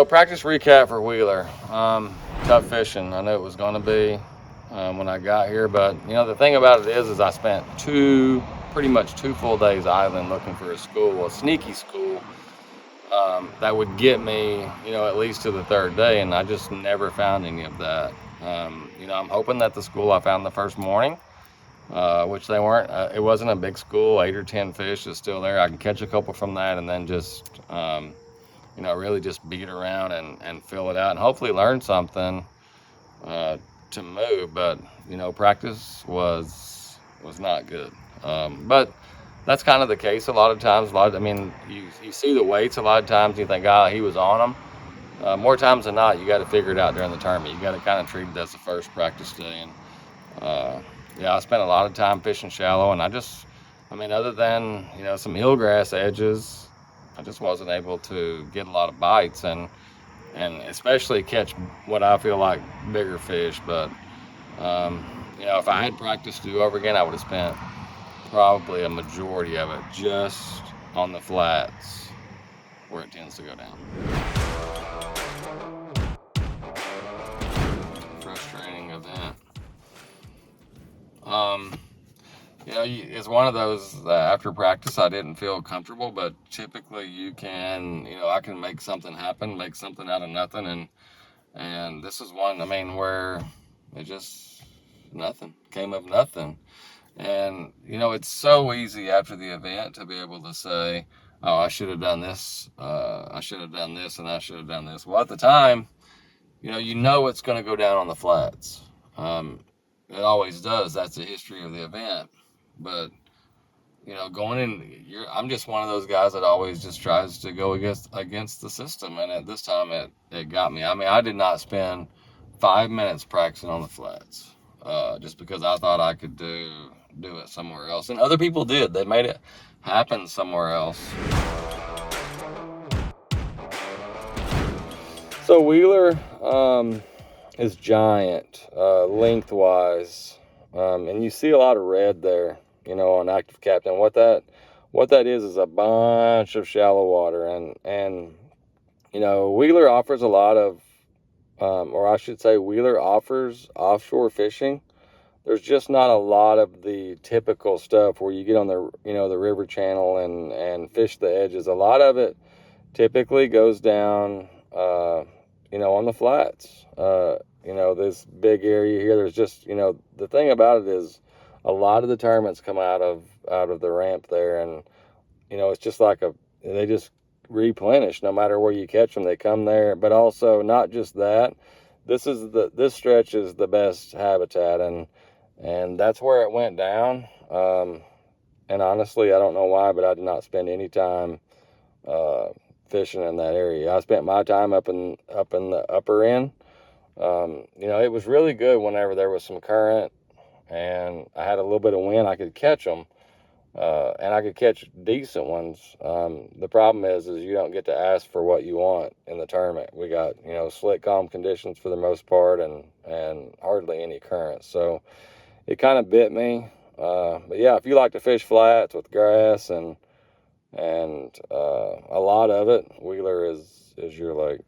practice recap for Wheeler. Tough fishing. I knew it was going to be when I got here, but the thing about it is I spent pretty much 2 full days island looking for a sneaky school that would get me, at least to the 3rd day, and I just never found any of that. I'm hoping that the school I found the first morning, which they weren't, it wasn't a big school, 8 or 10 fish is still there. I can catch a couple from that and then just, really just beat around and fill it out and hopefully learn something to move. But, practice was not good. But that's kind of the case a lot of times. You see the weights a lot of times, you think, he was on them. More times than not, you got to figure it out during the tournament. You got to kind of treat it as the first practice day. And I spent a lot of time fishing shallow, and other than some eelgrass edges, I just wasn't able to get a lot of bites and especially catch what I feel like bigger fish. But if I had practice to do over again, I would have spent probably a majority of it just on the flats where it tends to go down. Frustrating event. It's one of those that after practice I didn't feel comfortable, but typically you can, I can make something happen, make something out of nothing, and this is one, where it just nothing came of nothing. And it's so easy after the event to be able to say, oh, I should have done this, I should have done this, and I should have done this. Well, at the time, it's going to go down on the flats. It always does. That's the history of the event. But going in, I'm just one of those guys that always just tries to go against the system. And at this time, it got me. I did not spend 5 minutes practicing on the flats, just because I thought I could do it somewhere else. And other people did. They made it happen somewhere else. So Wheeler is giant lengthwise, and you see a lot of red there, on ActiveCaptain. What that is a bunch of shallow water, and Wheeler offers a lot of, or I should say, Wheeler offers offshore fishing. There's just not a lot of the typical stuff where you get on the the river channel and fish the edges. A lot of it typically goes down on the flats. This big area here, there's just, the thing about it is a lot of the tournaments come out of the ramp there, and it's just like they just replenish no matter where you catch them. They come there. But also, not just that, this stretch is the best habitat, and that's where it went down. And honestly, I don't know why, but I did not spend any time fishing in that area. I spent my time up in the upper end. It was really good whenever there was some current and I had a little bit of wind. I could catch them, and I could catch decent ones. The problem is you don't get to ask for what you want in the tournament. We got slick, calm conditions for the most part, and hardly any current. So it kind of bit me. But yeah, if you like to fish flats with grass and a lot of it, Wheeler is your lake.